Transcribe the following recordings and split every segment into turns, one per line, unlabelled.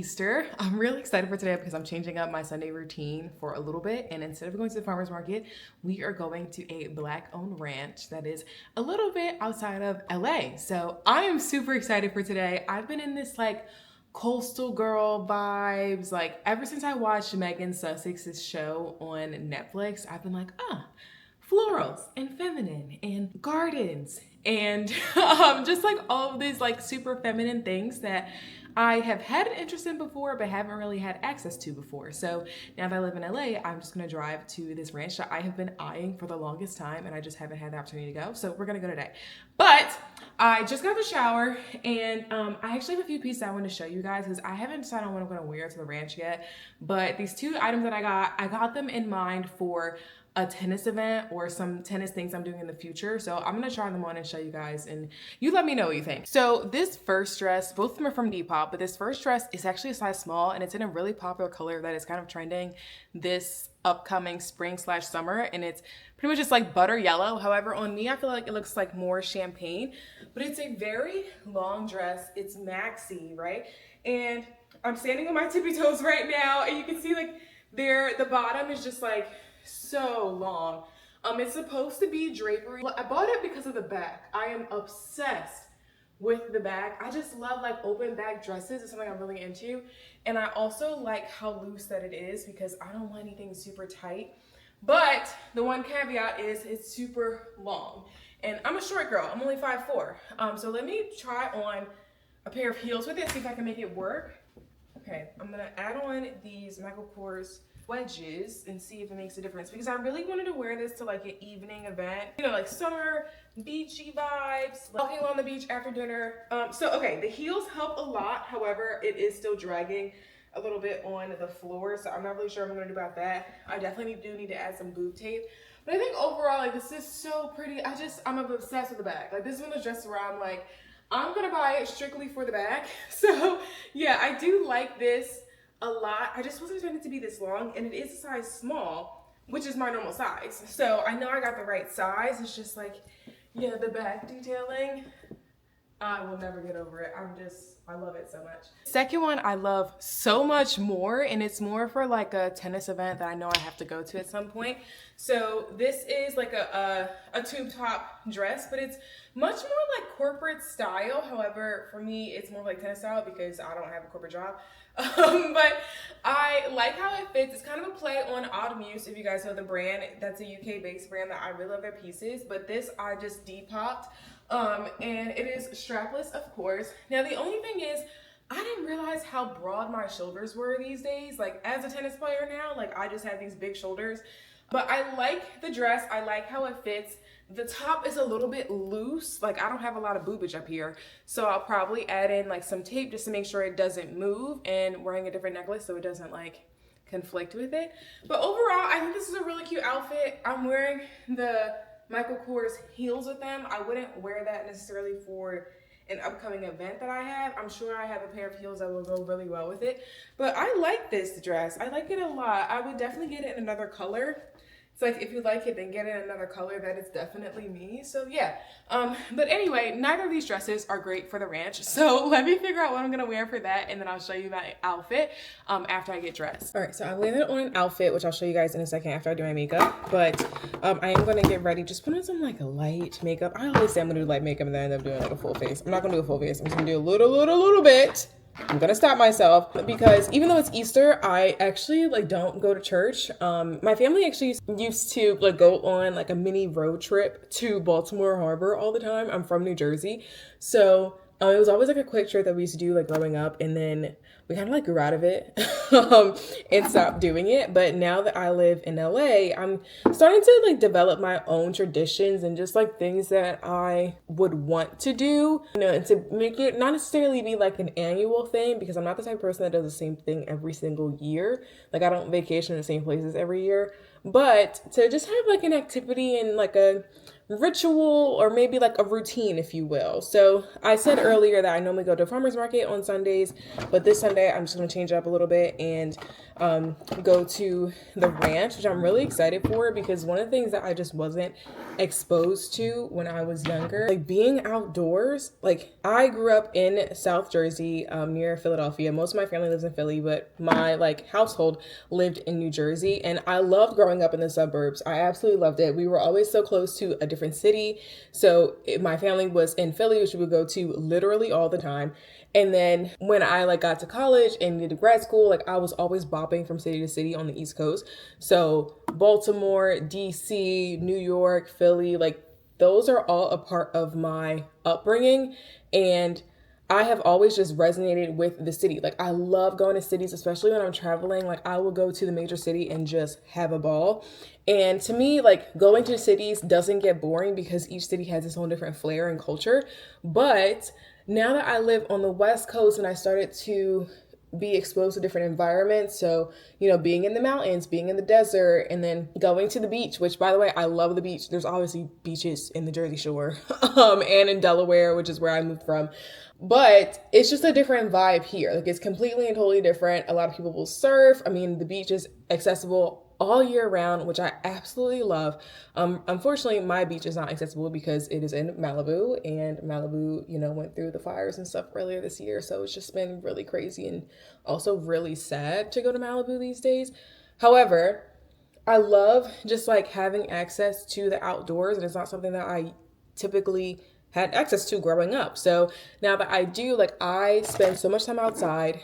Easter. I'm really excited for today because I'm changing up my Sunday routine for a little bit. And instead of going to the farmer's market, we are going to a Black-owned ranch that is a little bit outside of LA. So I am super excited for today. I've been in this like coastal girl vibes. Like ever since I watched Megan Sussex's show on Netflix, I've been like, florals and feminine and gardens and just like all of these like super feminine things that I have had an interest in before but haven't really had access to before. So now that I live in LA, I'm just gonna drive to this ranch that I have been eyeing for the longest time and I just haven't had the opportunity to go. So we're gonna go today. But I just got out of the shower and I actually have a few pieces I want to show you guys because I haven't decided on what I'm gonna wear to the ranch yet. But these two items that I got them in mind for a tennis event or some tennis things I'm doing in the future. So I'm gonna try them on and show you guys and you let me know what you think. So this first dress, both of them are from Depop, but this first dress is actually a size small and it's in a really popular color that is kind of trending this upcoming spring/summer, and it's pretty much just like butter yellow. However, on me, I feel like it looks like more champagne, but it's a very long dress. It's maxi, right? And I'm standing on my tippy toes right now and you can see like the bottom is just like so long. It's supposed to be drapery. I bought it because of the back. I am obsessed with the back. I just love like open back dresses. It's something I'm really into. And I also like how loose that it is because I don't want anything super tight. But the one caveat is it's super long. And I'm a short girl. I'm only 5'4". So let me try on a pair of heels with it, see if I can make it work. Okay, I'm gonna add on these Michael Kors wedges and see if it makes a difference because I really wanted to wear this to like an evening event, you know, like summer beachy vibes, walking along the beach after dinner. Okay, the heels help a lot. However, it is still dragging a little bit on the floor, so I'm not really sure what I'm gonna do about that. I definitely do need to add some boob tape, but I think overall, like, this is so pretty. I'm obsessed with the back. Like, this is one of those dresses where I'm like, I'm gonna buy it strictly for the back. So yeah, I do like this a lot. I just wasn't expecting it to be this long, and it is a size small, which is my normal size. So I know I got the right size. It's just like, yeah, the back detailing, I will never get over it. I love it so much. Second one I love so much more, and it's more for like a tennis event that I know I have to go to at some point. So this is like a tube top dress, but it's much more like corporate style. However, for me, it's more like tennis style because I don't have a corporate job. But I like how it fits. It's kind of a play on Odd Muse, if you guys know the brand. That's a UK based brand that I really love their pieces, but this I just depopped. And it is strapless, of course. Now the only thing is, I didn't realize how broad my shoulders were these days. Like as a tennis player now, like I just have these big shoulders. But I like the dress. I like how it fits. The top is a little bit loose. Like I don't have a lot of boobage up here. So I'll probably add in like some tape just to make sure it doesn't move, and wearing a different necklace so it doesn't like conflict with it. But overall, I think this is a really cute outfit. I'm wearing the Michael Kors heels with them. I wouldn't wear that necessarily for an upcoming event that I have. I'm sure I have a pair of heels that will go really well with it. But I like this dress. I like it a lot. I would definitely get it in another color. It's like, if you like it, then get it in another color. That is definitely me. So yeah. But anyway, neither of these dresses are great for the ranch. So let me figure out what I'm gonna wear for that, and then I'll show you my outfit after I get dressed. All right, so I landed on an outfit, which I'll show you guys in a second after I do my makeup. But I am gonna get ready. Just put on some like light makeup. I always say I'm gonna do light makeup and then I end up doing like a full face. I'm not gonna do a full face. I'm just gonna do a little bit. I'm gonna stop myself because even though it's Easter, I actually like don't go to church. My family actually used to like go on like a mini road trip to Baltimore Harbor all the time. I'm from New Jersey, so it was always like a quick trip that we used to do like growing up, and then we kind of like grew out of it and stopped doing it. But now that I live in LA, I'm starting to like develop my own traditions and just like things that I would want to do, you know, and to make it not necessarily be like an annual thing, because I'm not the type of person that does the same thing every single year. Like I don't vacation in the same places every year, but to just have like an activity and like a ritual, or maybe like a routine, if you will. So I said earlier that I normally go to a farmer's market on Sundays, but this Sunday I'm just going to change it up a little bit, and go to the ranch, which I'm really excited for because one of the things that I just wasn't exposed to when I was younger, like being outdoors. Like I grew up in South Jersey, near Philadelphia. Most of my family lives in Philly, but my like household lived in New Jersey, and I loved growing up in the suburbs. I absolutely loved it. We were always so close to a different city. So my family was in Philly, which we would go to literally all the time. And then when I like got to college and did grad school, like I was always bopping from city to city on the East Coast. So Baltimore, DC, New York, Philly, like those are all a part of my upbringing. And I have always just resonated with the city. Like I love going to cities, especially when I'm traveling. Like I will go to the major city and just have a ball. And to me, like going to cities doesn't get boring because each city has its own different flair and culture. But now that I live on the West Coast and I started to be exposed to different environments. So, you know, being in the mountains, being in the desert, and then going to the beach, which by the way, I love the beach. There's obviously beaches in the Jersey Shore and in Delaware, which is where I moved from. But it's just a different vibe here. Like it's completely and totally different. A lot of people will surf. I mean, the beach is accessible all year round, which I absolutely love. Unfortunately, my beach is not accessible because it is in Malibu, and Malibu, you know, went through the fires and stuff earlier this year. So it's just been really crazy and also really sad to go to Malibu these days. However, I love just like having access to the outdoors, and it's not something that I typically had access to growing up. So now that I do, like I spend so much time outside.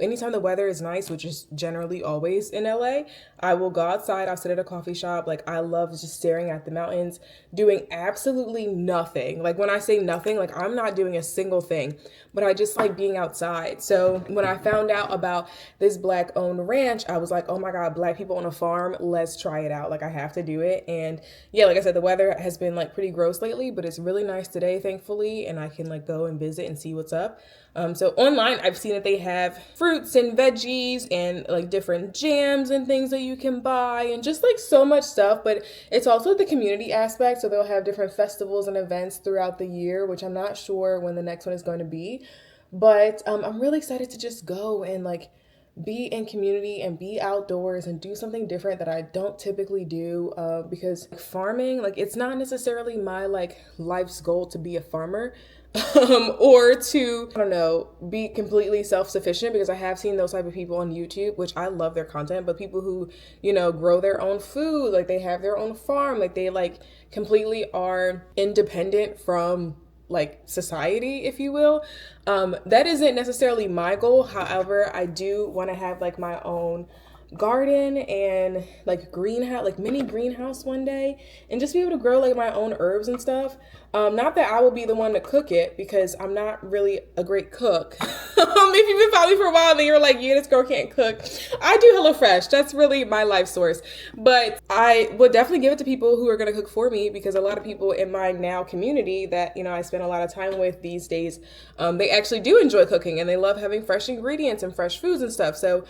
Anytime the weather is nice, which is generally always in LA, I will go outside. I'll sit at a coffee shop. Like I love just staring at the mountains, doing absolutely nothing. Like when I say nothing, like I'm not doing a single thing, but I just like being outside. So when I found out about this Black owned ranch, I was like, oh my God, Black people on a farm, let's try it out. Like I have to do it. And yeah, like I said, the weather has been like pretty gross lately, but it's really nice today, thankfully, and I can like go and visit and see what's up. So online, I've seen that they have fruits and veggies and like different jams and things that you can buy and just like so much stuff. But it's also the community aspect. So they'll have different festivals and events throughout the year, which I'm not sure when the next one is going to be. But I'm really excited to just go and like be in community and be outdoors and do something different that I don't typically do, because farming, like it's not necessarily my like life's goal to be a farmer. Or to, I don't know, be completely self-sufficient, because I have seen those type of people on YouTube, which I love their content, but people who, you know, grow their own food, like they have their own farm, like they like completely are independent from like society, if you will. That isn't necessarily my goal. However, I do want to have like my own garden and like greenhouse, like mini greenhouse one day, and just be able to grow like my own herbs and stuff. Not that I will be the one to cook it, because I'm not really a great cook. If you've been following me for a while and you're like, yeah, this girl can't cook, I do HelloFresh. That's really my life source. But I would definitely give it to people who are going to cook for me, because a lot of people in my now community that, you know, I spend a lot of time with these days, they actually do enjoy cooking and they love having fresh ingredients and fresh foods and stuff. So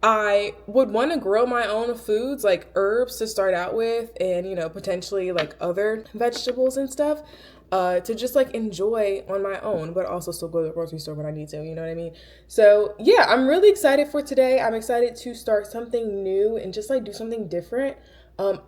I would want to grow my own foods, like herbs to start out with, and, you know, potentially like other vegetables and stuff, to just like enjoy on my own, but also still go to the grocery store when I need to, you know what I mean? So yeah, I'm really excited for today. I'm excited to start something new and just like do something different.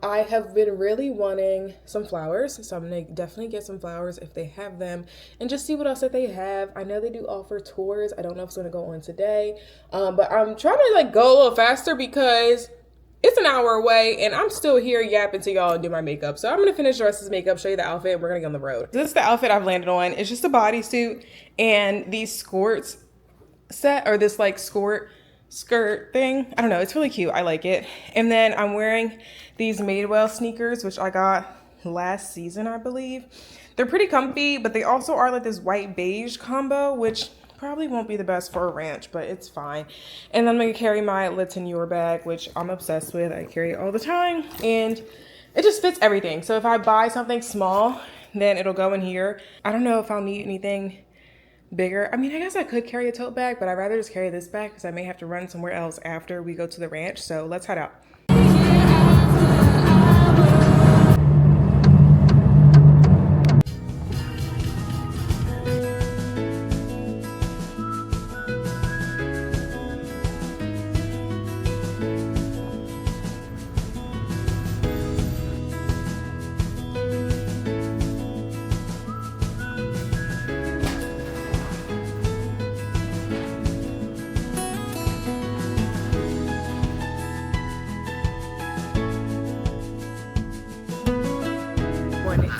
I have been really wanting some flowers, so I'm gonna definitely get some flowers if they have them and just see what else that they have. I know they do offer tours. I don't know if it's gonna go on today, but I'm trying to like go a little faster because it's an hour away and I'm still here yapping to y'all and do my makeup. So I'm gonna finish the rest of this makeup, show you the outfit, and we're gonna get on the road. This is the outfit I've landed on. It's just a bodysuit and these skirts set, or this like skirt thing. I don't know, it's really cute. I like it. And then I'm wearing these Madewell sneakers, which I got last season, I believe. They're pretty comfy, but they also are like this white beige combo, which probably won't be the best for a ranch, but it's fine. And then I'm gonna carry my Let's In Your bag, which I'm obsessed with. I carry it all the time and it just fits everything. So if I buy something small, then it'll go in here. I don't know if I'll need anything bigger. I mean, I guess I could carry a tote bag, but I'd rather just carry this bag because I may have to run somewhere else after we go to the ranch. So let's head out.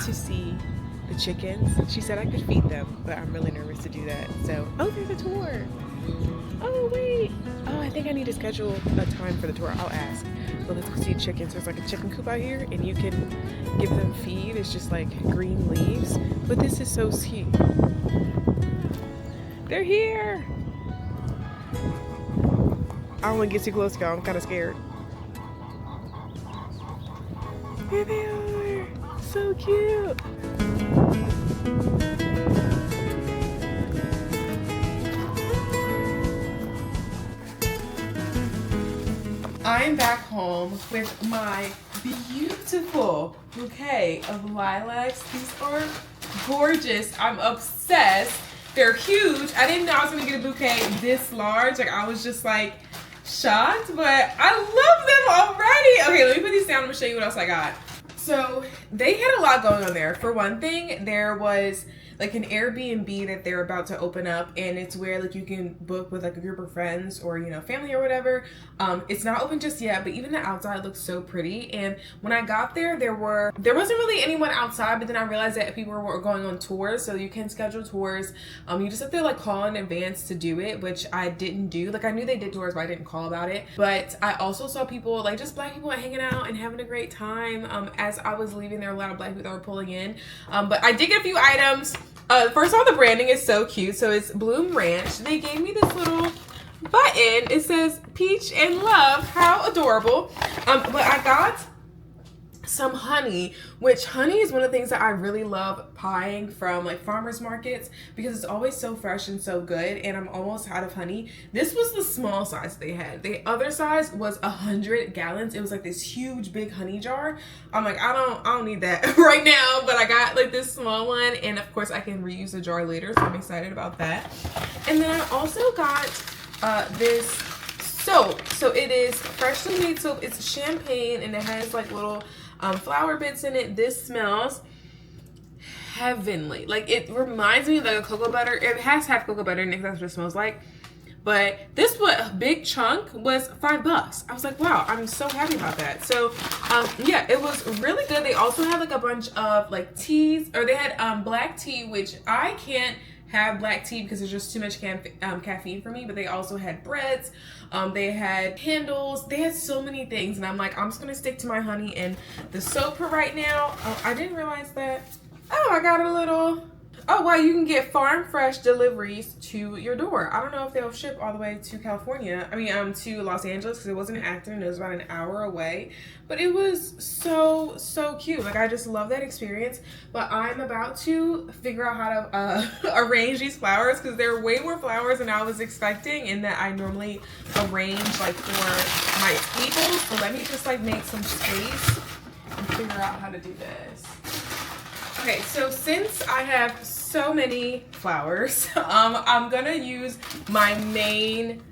to see the chickens. She said I could feed them, but I'm really nervous to do that. So, oh, there's a tour. Oh, wait. Oh, I think I need to schedule a time for the tour. I'll ask. But let's go see chickens. There's like a chicken coop out here, and you can give them feed. It's just like green leaves. But this is so cute. They're here. I don't want to get too close, y'all. I'm kind of scared. Here they are. So cute. I'm back home with my beautiful bouquet of lilacs. These are gorgeous. I'm obsessed. They're huge. I didn't know I was gonna get a bouquet this large. Like, I was just like shocked, but I love them already. Okay, let me put these down. I'm gonna show you what else I got. So they had a lot going on there. For one thing, there was like an Airbnb that they're about to open up, and it's where like you can book with like a group of friends or, you know, family or whatever. It's not open just yet, but even the outside looks so pretty. And when I got there, there wasn't really anyone outside, but then I realized that people were going on tours, so you can schedule tours. You just have to like call in advance to do it, which I didn't do. Like, I knew they did tours, but I didn't call about it. But I also saw people, like just black people hanging out and having a great time. As I was leaving, there were a lot of black people that were pulling in. But I did get a few items. First of all, the branding is so cute. So it's Bloom Ranch. They gave me this little button. It says peach and love. How adorable. But I got some honey, which honey is one of the things that I really love buying from like farmers markets because it's always so fresh and so good, and I'm almost out of honey. This was the small size they had. The other size was 100 gallons. It was like this huge big honey jar. I'm like, I don't need that right now, but I got like this small one, and of course I can reuse the jar later, so I'm excited about that. And then I also got this soap. So it is freshly made soap. It's champagne, and it has like little flower bits in it. This smells heavenly. Like, it reminds me of like a cocoa butter. It has to have cocoa butter in it, that's what it smells like. But this big chunk was $5. I was like, wow, I'm so happy about that. So yeah, it was really good. They also had like a bunch of like teas, or they had black tea, which I can't have black tea because there's just too much caffeine for me. But they also had breads, they had candles, they had so many things, and I'm like, I'm just gonna stick to my honey and the soap for right now. Oh, I didn't realize that. Oh, I got a little, oh wow, you can get farm fresh deliveries to your door. I don't know if they'll ship all the way to California. I mean, to Los Angeles, because it wasn't in Acton. It was about an hour away. But it was so cute. Like, I just love that experience. But I'm about to figure out how to arrange these flowers, because there are way more flowers than I was expecting, and that I normally arrange like for my table. So let me just like make some space and figure out how to do this. Okay, so since I have so many flowers, I'm gonna use my main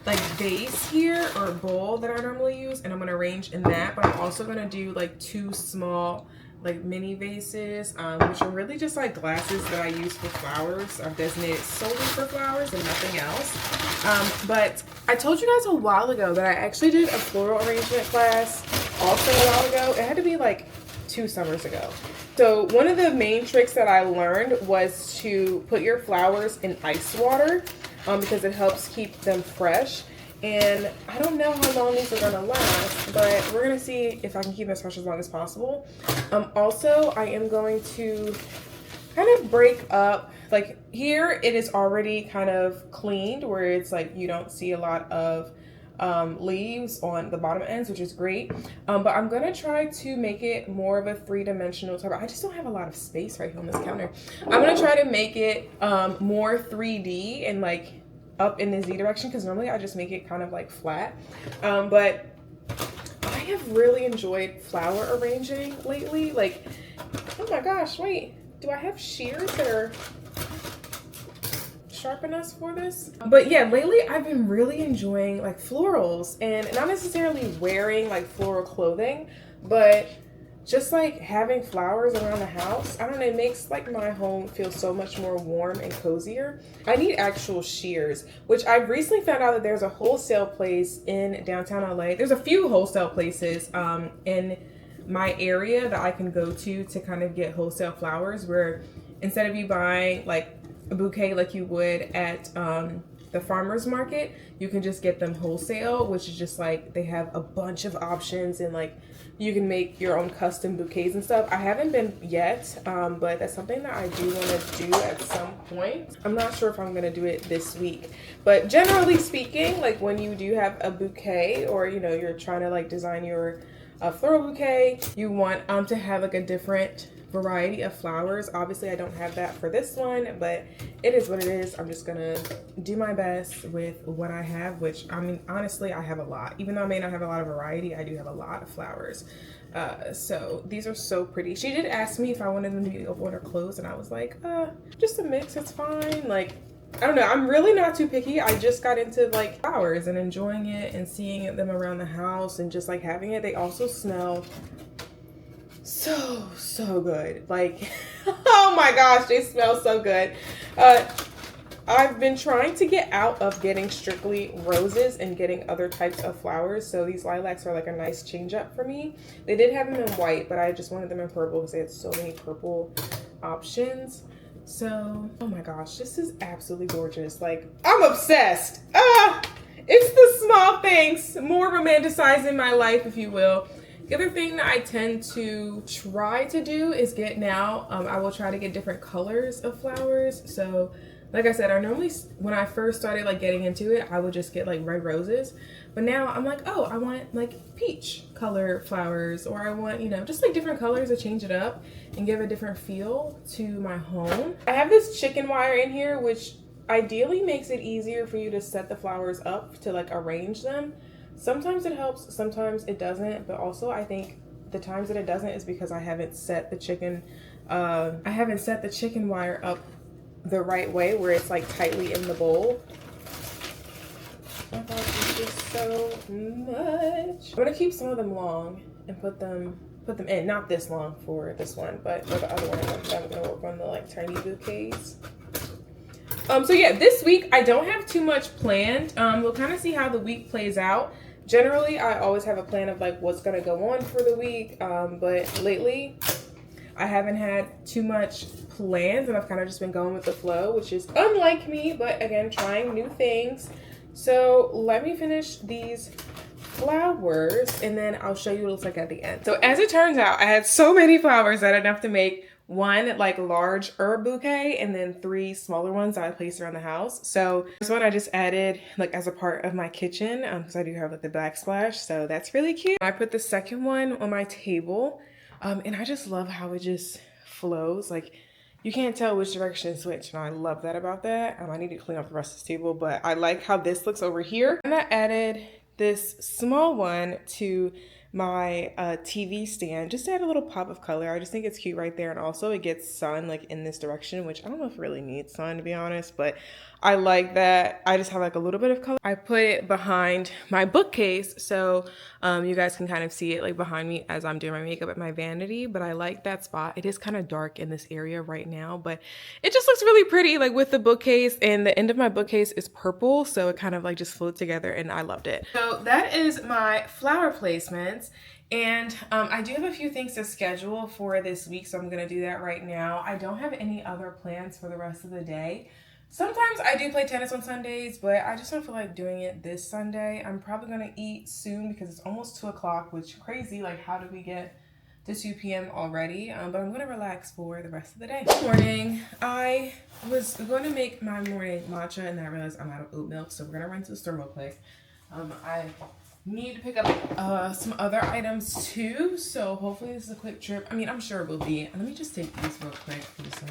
like vase here, or bowl that I normally use, and I'm gonna arrange in that. But I'm also gonna do like 2 small like mini vases, which are really just like glasses that I use for flowers. I've designated solely for flowers and nothing else. But I told you guys a while ago that I actually did a floral arrangement class also a while ago. It had to be like 2 summers ago. So one of the main tricks that I learned was to put your flowers in ice water, because it helps keep them fresh. And I don't know how long these are gonna last, but we're gonna see if I can keep them fresh as long as possible. Also, I am going to kind of break up, like here it is already kind of cleaned, where it's like you don't see a lot of leaves on the bottom ends, which is great. But I'm gonna try to make it more of a 3-dimensional type. I just don't have a lot of space right here on this counter. I'm gonna try to make it more 3D and like up in the Z direction, because normally I just make it kind of like flat. But I have really enjoyed flower arranging lately. Like, oh my gosh, wait, do I have shears that are sharp enough for this? But yeah, lately I've been really enjoying like florals, and not necessarily wearing like floral clothing, but just like having flowers around the house. I don't know, it makes like my home feel so much more warm and cozier. I need actual shears, which I've recently found out that there's a wholesale place in downtown LA. There's a few wholesale places in my area that I can go to kind of get wholesale flowers, where instead of you buying like a bouquet like you would at the farmer's market, you can just get them wholesale, which is just like they have a bunch of options, and like you can make your own custom bouquets and stuff. I haven't been yet, but that's something that I do want to do at some point. I'm not sure if I'm going to do it this week, but generally speaking, like when you do have a bouquet, or you know, you're trying to like design your floral bouquet, you want to have like a different variety of flowers. Obviously I don't have that for this one, but it is what it is. I'm just gonna do my best with what I have, which I mean, honestly, I have a lot. Even though I may not have a lot of variety, I do have a lot of flowers. So these are so pretty. She did ask me if I wanted them to be open or closed, and I was like, just a mix, it's fine. Like, I don't know, I'm really not too picky. I just got into like flowers and enjoying it and seeing them around the house and just like having it. They also smell so good. Like, oh my gosh, they smell so good. I've been trying to get out of getting strictly roses and getting other types of flowers, so these lilacs are like a nice change up for me. They did have them in white, but I just wanted them in purple because they had so many purple options. So, oh my gosh, this is absolutely gorgeous. Like, I'm obsessed. It's the small things, more romanticizing my life, if you will. The other thing that I tend to try to do is get now, I will try to get different colors of flowers. So like I said, I normally, when I first started like getting into it, I would just get like red roses. But now I'm like, oh, I want like peach color flowers, or I want, you know, just like different colors to change it up and give a different feel to my home. I have this chicken wire in here, which ideally makes it easier for you to set the flowers up to like arrange them. Sometimes it helps, sometimes it doesn't, but also I think the times that it doesn't is because I haven't set the chicken wire up the right way, where it's like tightly in the bowl. I thought this was so much. I'm gonna keep some of them long and put them in, not this long for this one, but for the other one I'm gonna work on the like tiny bouquets. So yeah, this week I don't have too much planned. We'll kind of see how the week plays out. Generally, I always have a plan of like what's gonna go on for the week, but lately I haven't had too much plans, and I've kind of just been going with the flow, which is unlike me, but again, trying new things. So let me finish these flowers and then I'll show you what it looks like at the end. So as it turns out, I had so many flowers that enough to make one like large herb bouquet and then 3 smaller ones that I placed around the house. So this one I just added like as a part of my kitchen because I do have like the backsplash, so that's really cute. I put the second one on my table and I just love how it just flows. Like, you can't tell which direction to switch, and I love that about that. I need to clean up the rest of this table, but I like how this looks over here. And I added this small one to my TV stand just to add a little pop of color. I just think it's cute right there, and also it gets sun like in this direction, which I don't know if it really needs sun to be honest, but I like that. I just have like a little bit of color. I put it behind my bookcase so you guys can kind of see it like behind me as I'm doing my makeup at my vanity, but I like that spot. It is kind of dark in this area right now, but it just looks really pretty like with the bookcase, and the end of my bookcase is purple, so it kind of like just flowed together and I loved it. So that is my flower placements. And I do have a few things to schedule for this week, so I'm gonna do that right now. I don't have any other plans for the rest of the day. Sometimes I do play tennis on Sundays, but I just don't feel like doing it this Sunday. I'm probably gonna eat soon because it's almost 2 o'clock, which crazy, like how did we get to 2 p.m. already? But I'm gonna relax for the rest of the day. This morning, I was going to make my morning matcha and then I realized I'm out of oat milk, so we're gonna run to the store real quick. I need to pick up some other items too, so hopefully this is a quick trip. I mean, I'm sure it will be. Let me just take these real quick because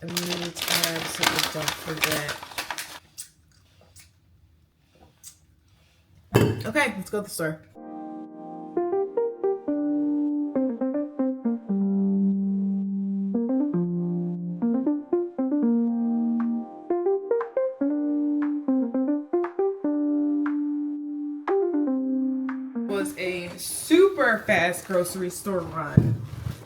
I need to add so I don't forget. Okay, let's go to the store. Was a super fast grocery store run.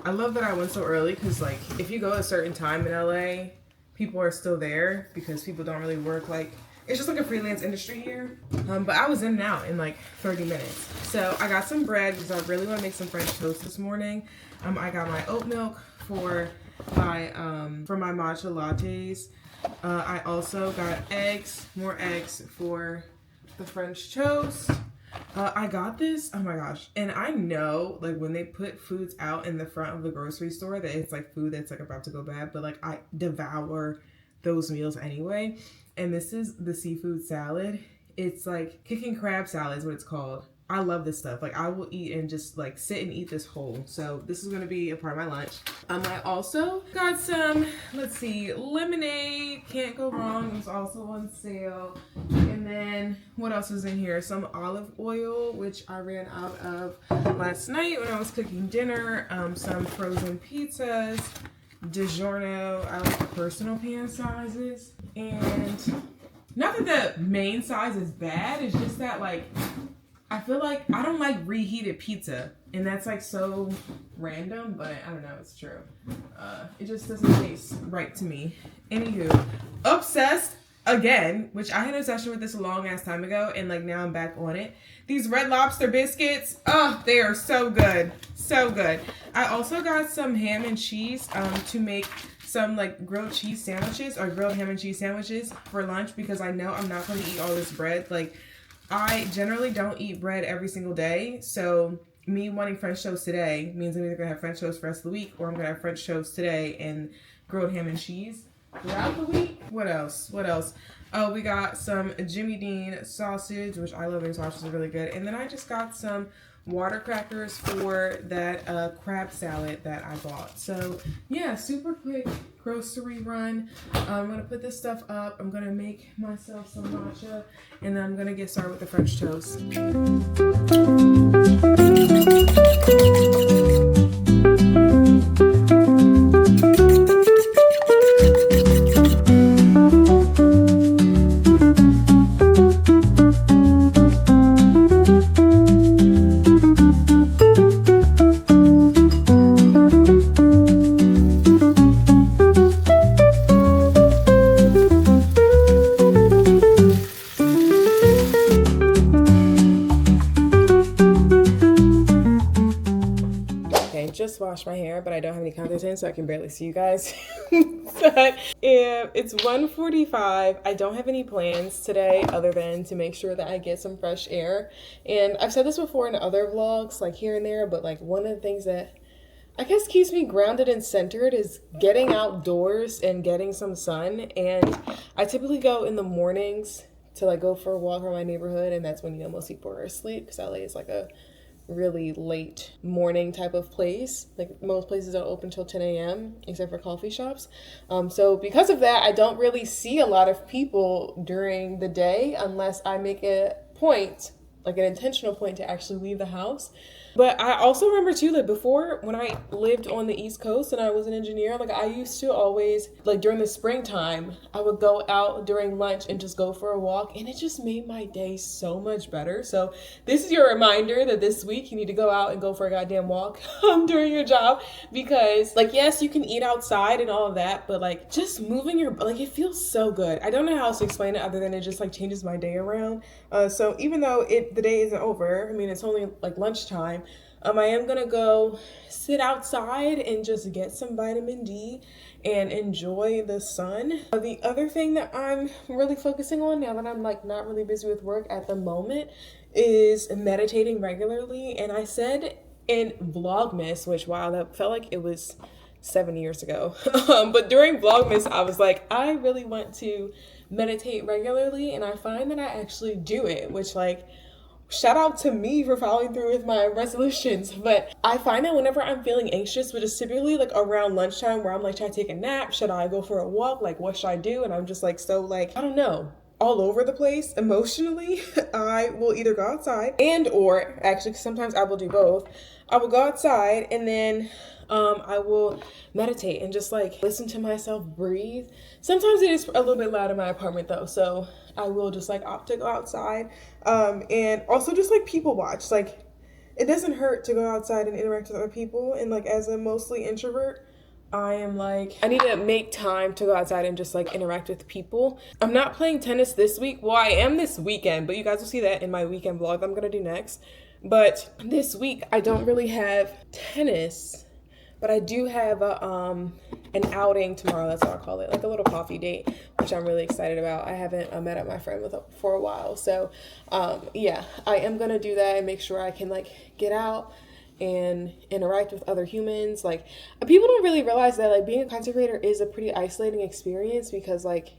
I love that I went so early because like if you go at a certain time in LA, people are still there because people don't really work like It's just like a freelance industry here. But I was in and out in like 30 minutes. So I got some bread because I really want to make some French toast this morning. I got my oat milk for my matcha lattes. I also got eggs, more eggs for the French toast. I got this, oh my gosh, and I know like when they put foods out in the front of the grocery store that it's like food that's like about to go bad, but like I devour those meals anyway. And this is the seafood salad. It's like kicking crab salad is what it's called. I love this stuff. Like I will eat and just like sit and eat this whole. So this is gonna be a part of my lunch. I also got some, let's see, lemonade. Can't go wrong. It was also on sale. And then what else was in here? Some olive oil, which I ran out of last night when I was cooking dinner. Some frozen pizzas. DiGiorno. I like the personal pan sizes. And not that the main size is bad. It's just that like I feel like I don't like reheated pizza, and that's like so random, but I don't know, it's true. It just doesn't taste right to me. Anywho, obsessed again, which I had an obsession with this a long ass time ago, and like now I'm back on it. These Red Lobster biscuits, oh, they are so good, so good. I also got some ham and cheese to make some like grilled cheese sandwiches or grilled ham and cheese sandwiches for lunch because I know I'm not going to eat all this bread. Like I generally don't eat bread every single day, so me wanting French toast today means I'm either going to have French toast for the rest of the week or I'm going to have French toast today and grilled ham and cheese throughout the week. What else? What else? Oh, we got some Jimmy Dean sausage, which I love. Their sausages are really good. And then I just got some water crackers for that crab salad that I bought. So yeah, super quick grocery run. I'm gonna put this stuff up. I'm gonna make myself some matcha, and then I'm gonna get started with the French toast. Just washed my hair, but I don't have any contacts in, so I can barely see you guys. But it's 1:45. I don't have any plans today other than to make sure that I get some fresh air. And I've said this before in other vlogs, like here and there, but like one of the things that I guess keeps me grounded and centered is getting outdoors and getting some sun. And I typically go in the mornings to like go for a walk around my neighborhood, and that's when most people are asleep because LA is like a really late morning type of place. Like most places don't open till 10 a.m. except for coffee shops. So because of that, I don't really see a lot of people during the day unless I make a point, like an intentional point to actually leave the house. But I also remember too, like before when I lived on the East Coast and I was an engineer, like I used to always, like during the springtime, I would go out during lunch and just go for a walk, and it just made my day so much better. So this is your reminder that this week you need to go out and go for a goddamn walk during your job, because like, yes, you can eat outside and all of that, but like just moving your, like it feels so good. I don't know how else to explain it other than it just like changes my day around. So even though the day isn't over, I mean, it's only like lunchtime, I am gonna go sit outside and just get some vitamin D and enjoy the sun. The other thing that I'm really focusing on now that I'm like not really busy with work at the moment is meditating regularly. And I said in Vlogmas, which wow, that felt like it was 7 years ago. But during Vlogmas, I was like, I really want to meditate regularly, and I find that I actually do it, which like, shout out to me for following through with my resolutions. But I find that whenever I'm feeling anxious, which is typically like around lunchtime where I'm like, should I take a nap? Should I go for a walk? Like, what should I do? And I'm just like, so like, I don't know, all over the place emotionally. I will either go outside or actually sometimes I will do both. I will go outside and then I will meditate and just like listen to myself breathe. Sometimes it is a little bit loud in my apartment though, so I will just like opt to go outside. And also just like people watch. Like it doesn't hurt to go outside and interact with other people. And like as a mostly introvert, I am like, I need to make time to go outside and just like interact with people. I'm not playing tennis this week. Well, I am this weekend, but you guys will see that in my weekend vlog that I'm gonna do next. But this week I don't really have tennis, but I do have a, an outing tomorrow. That's what I call it, like a little coffee date, which I'm really excited about. I haven't met up my friend for a while. So yeah, I am gonna do that and make sure I can like get out and interact with other humans. Like, people don't really realize that like being a content creator is a pretty isolating experience, because like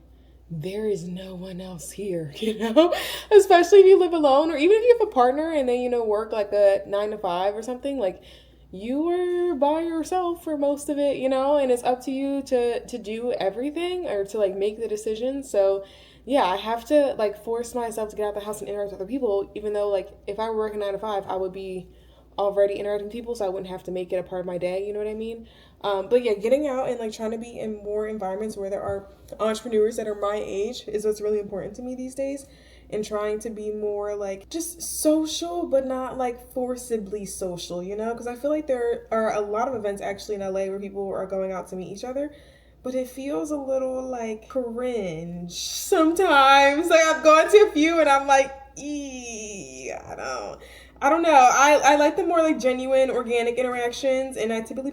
there is no one else here, you know, especially if you live alone, or even if you have a partner and then, you know, work like a 9 to 5 or something. Like, you are by yourself for most of it, you know, and it's up to you to do everything, or to like make the decision. So yeah, I have to like force myself to get out of the house and interact with other people, even though like if I were working 9 to 5, I would be already interacting with people, so I wouldn't have to make it a part of my day, you know what I mean? But yeah, getting out and like trying to be in more environments where there are entrepreneurs that are my age is what's really important to me these days, and trying to be more like just social, but not like forcibly social, you know? Because I feel like there are a lot of events actually in LA where people are going out to meet each other, but it feels a little like cringe sometimes. Like, I've gone to a few and I'm like, I don't know. I like the more like genuine, organic interactions, and I typically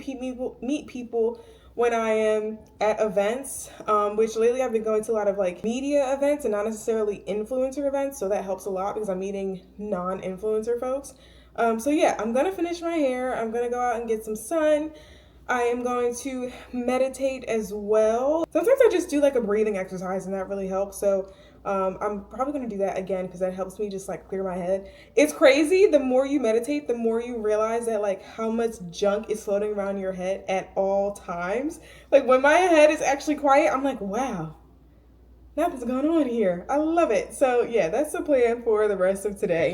meet people when I am at events, which lately I've been going to a lot of like media events and not necessarily influencer events, so that helps a lot because I'm meeting non-influencer folks. So yeah, I'm gonna finish my hair. I'm gonna go out and get some sun. I am going to meditate as well. Sometimes I just do like a breathing exercise and that really helps. So I'm probably going to do that again because that helps me just like clear my head. It's crazy. The more you meditate, the more you realize that like how much junk is floating around your head at all times. Like, when my head is actually quiet, I'm like, wow, nothing's going on here. I love it. So yeah, that's the plan for the rest of today.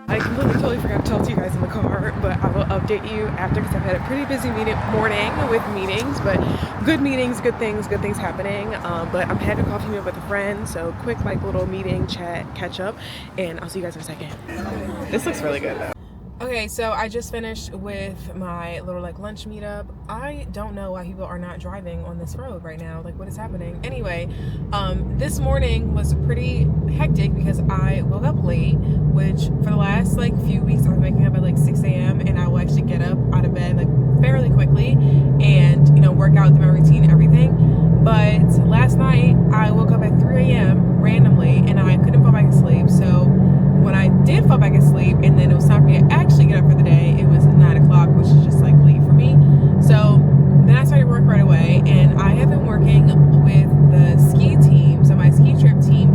I completely totally forgot to tell you guys in the car, but I will update you after, because I've had a pretty busy morning with meetings, but good meetings, good things happening. But I'm having a coffee meet with a friend, so quick like little meeting, chat, catch up, and I'll see you guys in a second. This looks really good though. Okay, so I just finished with my little like lunch meetup. I don't know why people are not driving on this road right now. Like, what is happening? Anyway, this morning was pretty hectic because I woke up late, which for the last like few weeks I've been waking up at like 6 a.m. and I will actually get up out of bed like fairly quickly and, you know, work out, do my routine and everything. But last night I woke up at 3 a.m. randomly and I couldn't fall back asleep. So when I did fall back asleep and then it was time for me to actually get up for the day, it was 9 o'clock, which is just like late for me. So then I started work right away, and I have been working with the ski team, so my ski trip team,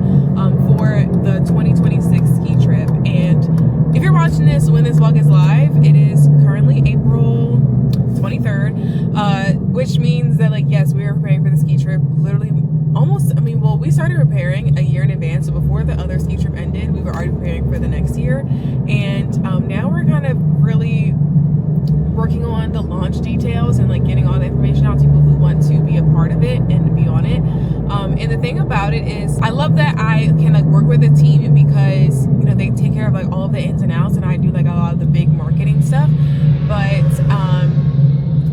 for the 2026 ski trip. And if you're watching this when this vlog is live, it is currently April 23rd, which means that like, yes, we are preparing for the ski trip literally almost, I mean, well, we started preparing a year in advance. So before the other ski trip ended, we were already preparing for the next year. And now we're kind of really working on the launch details and like getting all the information out to people who want to be a part of it and be on it. And the thing about it is I love that I can like work with a team because, you know, they take care of like all of the ins and outs, and I do like a lot of the big marketing stuff. But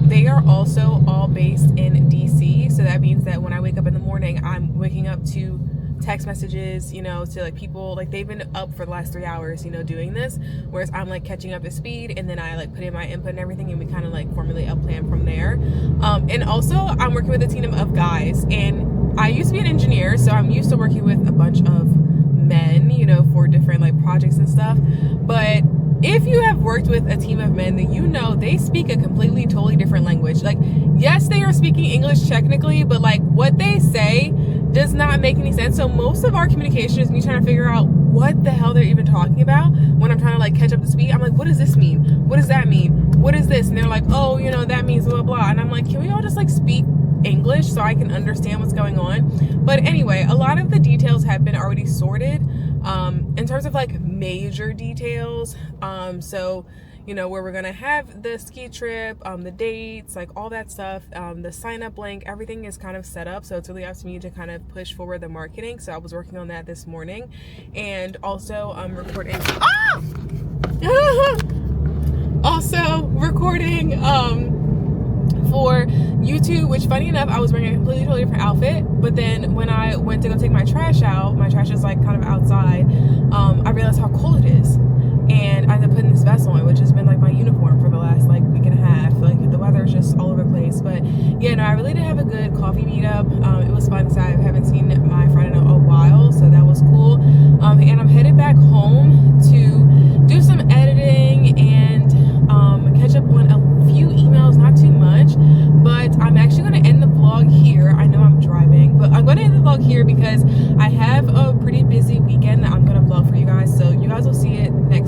they are also all based in DC, so that means that when I wake up in the morning, I'm waking up to text messages, you know, to like people, like they've been up for the last 3 hours, you know, doing this, whereas I'm like catching up to speed, and then I like put in my input and everything, and we kind of like formulate a plan from there. And also I'm working with a team of guys, and I used to be an engineer, so I'm used to working with a bunch of men, you know, for different like projects and stuff. But if you have worked with a team of men, then you know they speak a completely, totally different language. Like, yes, they are speaking English technically, but like what they say does not make any sense. So most of our communication is me trying to figure out what the hell they're even talking about when I'm trying to like catch up to speed. I'm like, what does this mean? What does that mean? What is this? And they're like, oh, you know, that means blah, blah. And I'm like, can we all just like speak English so I can understand what's going on? But anyway, a lot of the details have been already sorted in terms of like major details. So, you know, where we're gonna have the ski trip, the dates, like all that stuff, the sign up link, everything is kind of set up. So it's really up to me to kind of push forward the marketing. So I was working on that this morning, and also recording. Ah! Also recording for YouTube, which funny enough, I was wearing a completely totally different outfit, but then when I went to go take my trash out, my trash is like kind of outside, I realized how cold it is, and I ended up putting this vest on, which has been like my uniform for the last like week and a half. Like the weather is just all over the place. But yeah, no, I really did have a good coffee meetup. It was fun because I haven't seen my friend in a while, so that was cool. And I'm headed back home to do some editing and catch up on a few emails, not too much, but I'm actually going to end the vlog here. I know I'm driving, but I'm going to end the vlog here because I have a pretty busy weekend that I'm going to vlog for you guys, so you guys will see it next